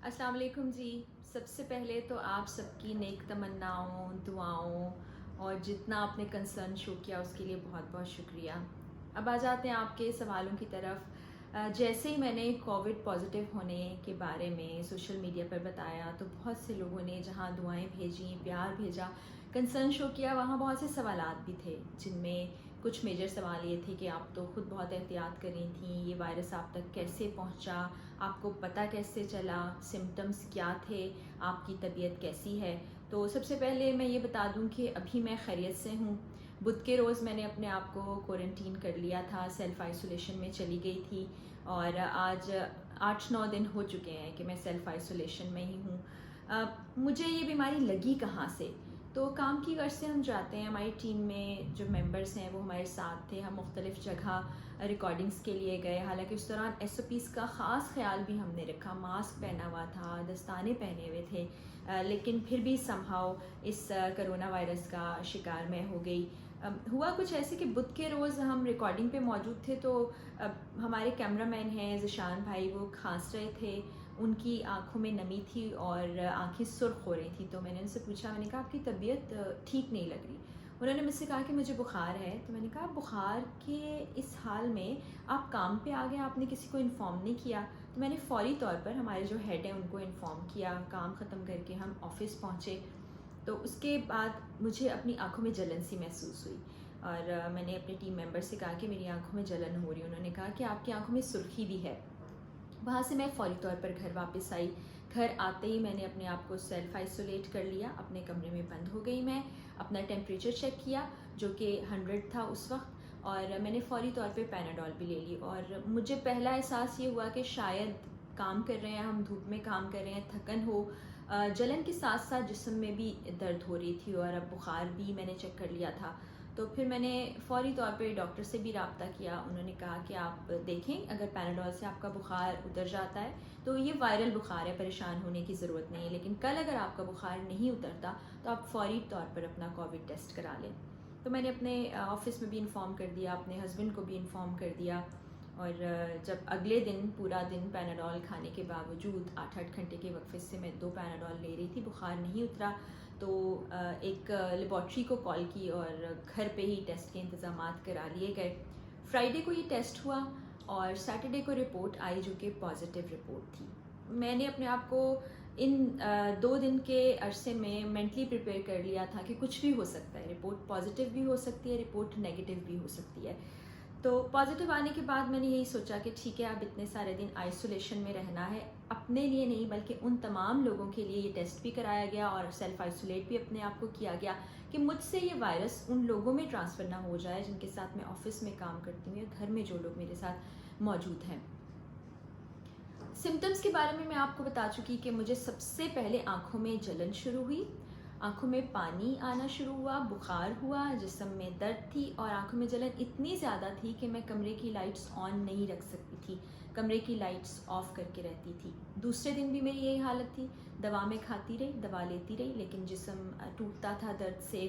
अस्सलाम वालेकुम जी। सबसे पहले तो आप सबकी नेक तमन्नाओं, दुआओं और जितना आपने कंसर्न शो किया उसके लिए बहुत बहुत शुक्रिया। अब आ जाते हैं आपके सवालों की तरफ। जैसे ही मैंने कोविड पॉजिटिव होने के बारे में सोशल मीडिया पर बताया तो बहुत से लोगों ने जहां दुआएं भेजी, प्यार भेजा, कंसर्न शो किया, वहाँ बहुत से सवालात भी थे, जिनमें कुछ मेजर सवाल ये थे कि आप तो खुद बहुत एहतियात कर रही थी, ये वायरस आप तक कैसे पहुंचा, आपको पता कैसे चला, सिम्टम्स क्या थे, आपकी तबीयत कैसी है। तो सबसे पहले मैं ये बता दूं कि अभी मैं खैरियत से हूँ। बुध के रोज़ मैंने अपने आप को क्वारंटीन कर लिया था, सेल्फ़ आइसोलेशन में चली गई थी और आज 8-9 दिन हो चुके हैं कि मैं सेल्फ़ आइसोलेशन में ही हूँ। मुझे ये बीमारी लगी कहाँ से? तो काम की गर्ज से हम जाते हैं, हमारी टीम में जो मेंबर्स हैं वो हमारे साथ थे, हम मुख्तलिफ़ जगह रिकॉर्डिंग्स के लिए गए। हालांकि उस दौरान SOPs का ख़ास ख्याल भी हमने रखा, मास्क पहना हुआ था, दस्ताने पहने हुए थे, लेकिन फिर भी समहाउ इस करोना वायरस का शिकार मैं हो गई। हुआ कुछ ऐसे कि बुध के रोज़ हम रिकॉर्डिंग पे मौजूद थे तो हमारे कैमरामैन हैं ज़िशान भाई, वो खांस रहे थे, उनकी आंखों में नमी थी और आंखें सुर्ख हो रही थी। तो मैंने उनसे पूछा, मैंने कहा आपकी तबीयत ठीक नहीं लग रही। उन्होंने मुझसे कहा कि मुझे बुखार है। तो मैंने कहा बुखार के इस हाल में आप काम पे आ गए, आपने किसी को इन्फॉर्म नहीं किया। तो मैंने फ़ौरी तौर पर हमारे जो हेड हैं उनको इन्फॉर्म किया, काम ख़त्म करके हम ऑफ़िस पहुँचे। तो उसके बाद मुझे अपनी आंखों में जलन सी महसूस हुई और मैंने अपने टीम मेंबर से कहा कि मेरी आंखों में जलन हो रही है। उन्होंने कहा कि आपकी आंखों में सुर्खी भी है। वहाँ से मैं फ़ौरी तौर पर घर वापस आई। घर आते ही मैंने अपने आप को सेल्फ़ आइसोलेट कर लिया, अपने कमरे में बंद हो गई मैं। अपना टेम्परेचर चेक किया जो कि 100 था उस वक्त, और मैंने फ़ौरी तौर पे पैनाडोल भी ले ली। और मुझे पहला एहसास ये हुआ कि शायद काम कर रहे हैं हम, धूप में काम कर रहे हैं, थकन हो, जलन के साथ साथ जिस्म में भी दर्द हो रही थी और अब बुखार भी मैंने चेक कर लिया था। तो फिर मैंने फ़ौरी तौर पे डॉक्टर से भी रब्ता किया। उन्होंने कहा कि आप देखें, अगर पैनाडोल से आपका बुखार उतर जाता है तो ये वायरल बुखार है, परेशान होने की ज़रूरत नहीं है, लेकिन कल अगर आपका बुखार नहीं उतरता तो आप फ़ौरी तौर पर अपना कोविड टेस्ट करा लें। तो मैंने अपने ऑफ़िस में भी इन्फॉर्म कर दिया, अपने हस्बैंड को भी इन्फॉर्म कर दिया। और जब अगले दिन पूरा दिन पैनाडोल खाने के बावजूद 8-8 घंटे के वक्फे से मैं 2 पैनाडोल ले रही थी, बुखार नहीं उतरा, तो एक लेबॉर्ट्री को कॉल की और घर पे ही टेस्ट के इंतज़ामात करा लिए गए। फ्राइडे को ये टेस्ट हुआ और सैटरडे को रिपोर्ट आई जो कि पॉजिटिव रिपोर्ट थी। मैंने अपने आप को इन 2 दिन के अरसे में मेंटली प्रिपेयर कर लिया था कि कुछ भी हो सकता है, रिपोर्ट पॉजिटिव भी हो सकती है, रिपोर्ट नेगेटिव भी हो सकती है। तो पॉजिटिव आने के बाद मैंने यही सोचा कि ठीक है, अब इतने सारे दिन आइसोलेशन में रहना है, अपने लिए नहीं बल्कि उन तमाम लोगों के लिए ये टेस्ट भी कराया गया और सेल्फ आइसोलेट भी अपने आप को किया गया कि मुझसे ये वायरस उन लोगों में ट्रांसफ़र ना हो जाए जिनके साथ मैं ऑफिस में काम करती हूँ या घर में जो लोग मेरे साथ मौजूद हैं। सिम्टम्स के बारे में मैं आपको बता चुकी कि मुझे सबसे पहले आंखों में जलन शुरू हुई, आंखों में पानी आना शुरू हुआ, बुखार हुआ, जिस्म में दर्द थी और आंखों में जलन इतनी ज़्यादा थी कि मैं कमरे की लाइट्स ऑन नहीं रख सकती थी, कमरे की लाइट्स ऑफ करके रहती थी। दूसरे दिन भी मेरी यही हालत थी, दवा मैं खाती रही, दवा लेती रही, लेकिन जिस्म टूटता था दर्द से,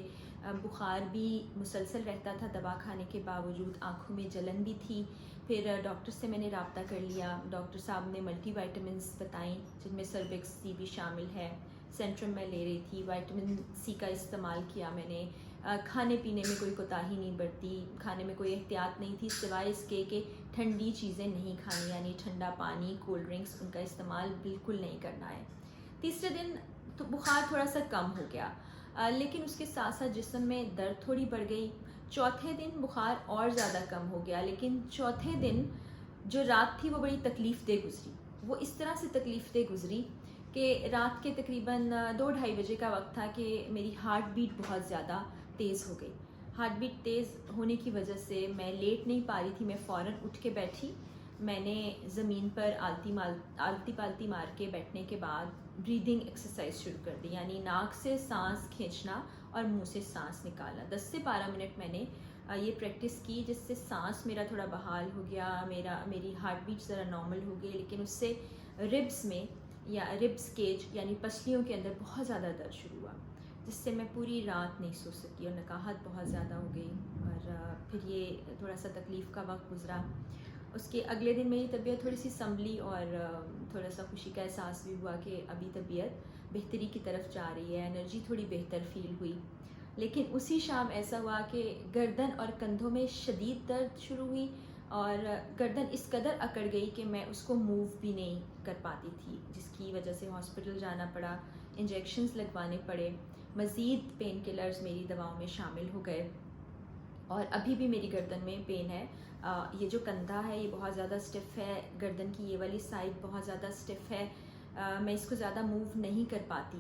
बुखार भी मुसलसल रहता था दवा खाने के बावजूद, आंखों में जलन भी थी। फिर डॉक्टर से मैंने रब्ता कर लिया, डॉक्टर साहब ने मल्टी वाइटामिन्स बताई जिनमें सर्विक्स सी भी शामिल है, सेंट्रम मैं ले रही थी, विटामिन सी का इस्तेमाल किया मैंने। खाने पीने में कोई कोताही नहीं बरती, खाने में कोई एहतियात नहीं थी सिवाय इसके कि ठंडी चीज़ें नहीं खानी, यानी ठंडा पानी, कोल्ड ड्रिंक्स, उनका इस्तेमाल बिल्कुल नहीं करना है। तीसरे दिन तो बुखार थोड़ा सा कम हो गया, लेकिन उसके साथ साथ जिस्म में दर्द थोड़ी बढ़ गई। चौथे दिन बुखार और ज़्यादा कम हो गया, लेकिन चौथे दिन जो रात थी वो बड़ी तकलीफ़ दे गुजरी। वो इस तरह से तकलीफ़ दे गुजरी कि रात के तकरीबन 2-2:30 बजे का वक्त था कि मेरी हार्ट बीट बहुत ज़्यादा तेज़ हो गई। हार्ट बीट तेज़ होने की वजह से मैं लेट नहीं पा रही थी, मैं फ़ौरन उठ के बैठी। मैंने ज़मीन पर आलती पालती मार के बैठने के बाद ब्रीदिंग एक्सरसाइज शुरू कर दी, यानी नाक से सांस खींचना और मुंह से सांस निकालना। 10 से 12 मिनट मैंने ये प्रैक्टिस की, जिससे सांस मेरा थोड़ा बहाल हो गया, मेरी हार्ट बीट ज़रा नॉर्मल हो गई, लेकिन उससे रिब्स में या रिब्स केज यानी पसलियों के अंदर बहुत ज़्यादा दर्द शुरू हुआ, जिससे मैं पूरी रात नहीं सो सकी और नकाहत बहुत ज़्यादा हो गई और फिर ये थोड़ा सा तकलीफ़ का वक्त गुज़रा। اس کے اگلے دن میری طبیعت تھوڑی سی سنبھلی اور تھوڑا سا خوشی کا احساس بھی ہوا کہ ابھی طبیعت بہتری کی طرف جا رہی ہے، انرجی تھوڑی بہتر فیل ہوئی. لیکن اسی شام ایسا ہوا کہ گردن اور کندھوں میں شدید درد شروع ہوئی اور گردن اس قدر اکڑ گئی کہ میں اس کو موو بھی نہیں کر پاتی تھی، جس کی وجہ سے ہاسپٹل جانا پڑا، انجیکشنز لگوانے پڑے، مزید پین کلرز میری دواؤں میں شامل ہو گئے. اور ابھی بھی میری گردن میں پین ہے. یہ جو کندھا ہے یہ بہت زیادہ اسٹف ہے، گردن کی یہ والی سائڈ بہت زیادہ اسٹف ہے، میں اس کو زیادہ موو نہیں کر پاتی.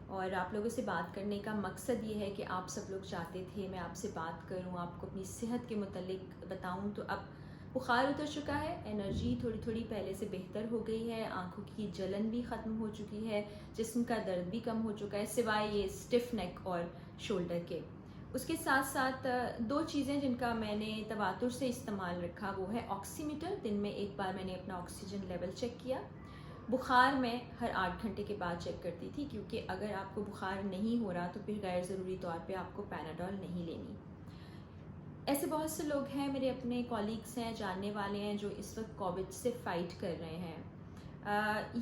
اور آپ لوگوں سے بات کرنے کا مقصد یہ ہے کہ آپ سب لوگ چاہتے تھے میں آپ سے بات کروں، آپ کو اپنی صحت کے متعلق بتاؤں. تو اب بخار اتر چکا ہے، انرجی تھوڑی تھوڑی پہلے سے بہتر ہو گئی ہے، آنکھوں کی جلن بھی ختم ہو چکی ہے، جسم کا درد بھی کم ہو چکا ہے سوائے یہ اسٹف نیک اور شولڈر کے. اس کے ساتھ ساتھ دو چیزیں جن کا میں نے تواتر سے استعمال رکھا وہ ہے آکسی میٹر. دن میں ایک بار میں نے اپنا آکسیجن لیول چیک کیا. بخار میں ہر 8 گھنٹے کے بعد چیک کرتی تھی، کیونکہ اگر آپ کو بخار نہیں ہو رہا تو پھر غیر ضروری طور پہ آپ کو پیناڈول نہیں لینی. ایسے بہت سے لوگ ہیں، میرے اپنے کولیگس ہیں، جاننے والے ہیں جو اس وقت کووڈ سے فائٹ کر رہے ہیں.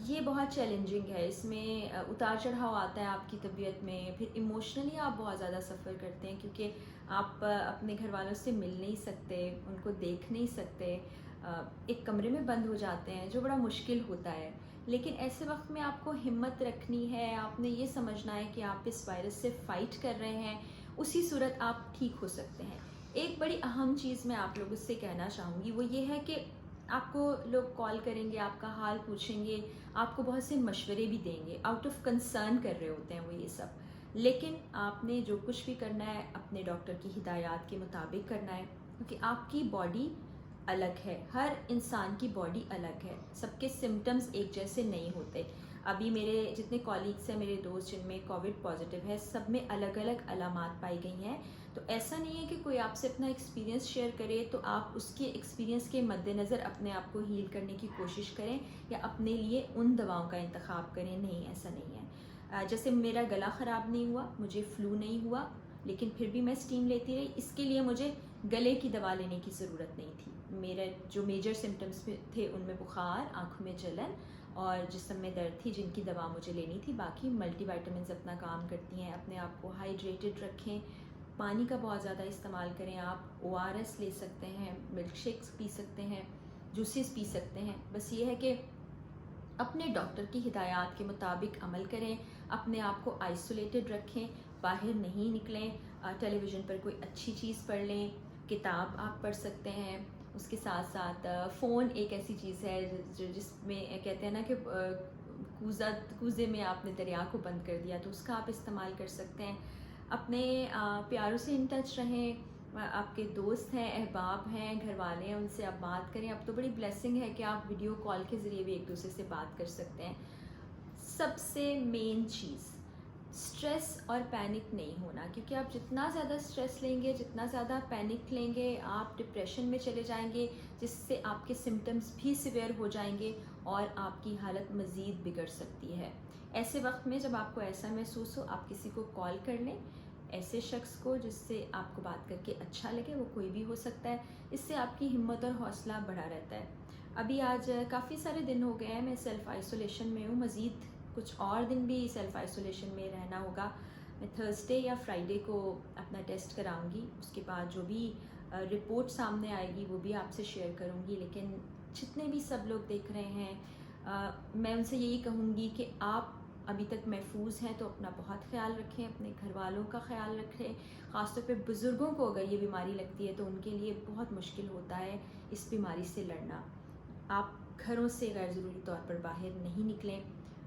یہ بہت چیلنجنگ ہے، اس میں اتار چڑھاؤ آتا ہے آپ کی طبیعت میں، پھر ایموشنلی آپ بہت زیادہ سفر کرتے ہیں کیونکہ آپ اپنے گھر والوں سے مل نہیں سکتے، ان کو دیکھ نہیں سکتے، ایک کمرے میں بند ہو جاتے ہیں جو بڑا مشکل ہوتا ہے. لیکن ایسے وقت میں آپ کو ہمت رکھنی ہے، آپ نے یہ سمجھنا ہے کہ آپ اس وائرس سے فائٹ کر رہے ہیں، اسی صورت آپ ٹھیک ہو سکتے ہیں. ایک بڑی اہم چیز میں آپ لوگوں سے کہنا چاہوں گی وہ یہ ہے کہ آپ کو لوگ کال کریں گے، آپ کا حال پوچھیں گے، آپ کو بہت سے مشورے بھی دیں گے، آؤٹ آف کنسرن کر رہے ہوتے ہیں وہ یہ سب. لیکن آپ نے جو کچھ بھی کرنا ہے اپنے ڈاکٹر کی ہدایات کے مطابق کرنا ہے، کیونکہ آپ کی باڈی الگ ہے، ہر انسان کی باڈی الگ ہے، سب کے سمٹمز ایک جیسے نہیں ہوتے. ابھی میرے جتنے کولیگس ہیں، میرے دوست جن میں کووڈ پازیٹیو ہے، سب میں الگ الگ علامات پائی گئی ہیں. تو ایسا نہیں ہے کہ کوئی آپ سے اپنا ایکسپیرینس شیئر کرے تو آپ اس کے ایکسپیرینس کے مد نظر اپنے آپ کو ہیل کرنے کی کوشش کریں یا اپنے لیے ان دواؤں کا انتخاب کریں. نہیں، ایسا نہیں ہے. جیسے میرا گلا خراب نہیں ہوا، مجھے فلو نہیں ہوا، لیکن پھر بھی میں اسٹیم لیتی رہی. اس کے لیے مجھے گلے کی دوا لینے کی ضرورت نہیں تھی. میرے جو میجر سمٹمز تھے ان میں بخار، آنکھوں میں جلن اور جسم میں درد تھی جن کی دوا مجھے لینی تھی. باقی ملٹی وائٹامنز اپنا کام کرتی ہیں. اپنے آپ کو ہائیڈریٹڈ رکھیں، پانی کا بہت زیادہ استعمال کریں. آپ ORS لے سکتے ہیں، ملک شیکس پی سکتے ہیں، جوسز پی سکتے ہیں. بس یہ ہے کہ اپنے ڈاکٹر کی ہدایات کے مطابق عمل کریں، اپنے آپ کو آئسولیٹڈ رکھیں، باہر نہیں نکلیں. ٹیلی ویژن پر کوئی اچھی چیز پڑھ لیں، کتاب آپ پڑھ سکتے ہیں. اس کے ساتھ ساتھ فون ایک ایسی چیز ہے جس میں کہتے ہیں نا کہ کوزے میں آپ نے دریا کو بند کر دیا، تو اس کا آپ استعمال کر سکتے ہیں. اپنے پیاروں سے ان ٹچ رہیں. آپ کے دوست ہیں، احباب ہیں، گھر والے ہیں، ان سے آپ بات کریں. اب تو بڑی بلیسنگ ہے کہ آپ ویڈیو کال کے ذریعے بھی ایک دوسرے سے بات کر سکتے ہیں. سب سے مین چیز اسٹریس اور پینک نہیں ہونا، کیونکہ آپ جتنا زیادہ اسٹریس لیں گے، جتنا زیادہ پینک لیں گے، آپ ڈپریشن میں چلے جائیں گے، جس سے آپ کے سمٹمز بھی سیویئر ہو جائیں گے اور آپ کی حالت مزید بگڑ سکتی ہے. ایسے وقت میں جب آپ کو ایسا محسوس ہو، آپ کسی کو کال کر لیں، ایسے شخص کو جس سے آپ کو بات کر کے اچھا لگے، وہ کوئی بھی ہو سکتا ہے. اس سے آپ کی ہمت اور حوصلہ بڑھا رہتا ہے. ابھی آج کافی سارے دن ہو گئے ہیں میں سیلف آئسولیشن میں ہوں، مزید کچھ اور دن بھی سیلف آئسولیشن میں رہنا ہوگا. میں تھرسڈے یا فرائیڈے کو اپنا ٹیسٹ کراؤں گی، اس کے بعد جو بھی رپورٹ سامنے آئے گی وہ بھی آپ سے شیئر کروں گی. لیکن جتنے بھی سب لوگ دیکھ رہے ہیں، میں ان سے یہی کہوں گی کہ آپ ابھی تک محفوظ ہیں تو اپنا بہت خیال رکھیں، اپنے گھر والوں کا خیال رکھیں. خاص طور پہ بزرگوں کو اگر یہ بیماری لگتی ہے تو ان کے لیے بہت مشکل ہوتا ہے اس بیماری سے لڑنا. آپ گھروں سے غیر ضروری طور پر باہر نہیں نکلیں.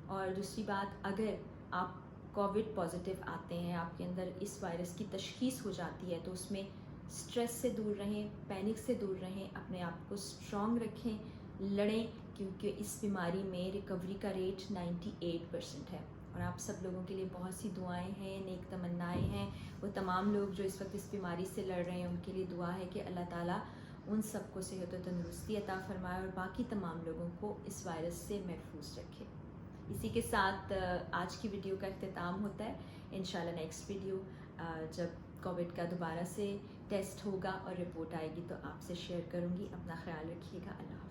اور دوسری بات، اگر آپ کووڈ پازیٹیو آتے ہیں، آپ کے اندر اس وائرس کی تشخیص ہو جاتی ہے، تو اس میں اسٹریس سے دور رہیں، پینک سے دور رہیں، اپنے آپ کو اسٹرانگ رکھیں، لڑیں، کیونکہ اس بیماری میں ریکوری کا ریٹ 98% ہے. اور آپ سب لوگوں کے لیے بہت سی دعائیں ہیں، نیک تمنائیں ہیں. وہ تمام لوگ جو اس وقت اس بیماری سے لڑ رہے ہیں ان کے لیے دعا ہے کہ اللہ تعالیٰ ان سب کو صحت و تندرستی عطا فرمائے اور باقی تمام لوگوں کو اس وائرس سے محفوظ رکھے. اسی کے ساتھ آج کی ویڈیو کا اختتام ہوتا ہے. انشاءاللہ نیکسٹ ویڈیو جب کووڈ کا دوبارہ سے टेस्ट होगा और रिपोर्ट आएगी तो आपसे शेयर करूँगी. अपना ख्याल रखिएगा. अल्लाह हाफ़िज़.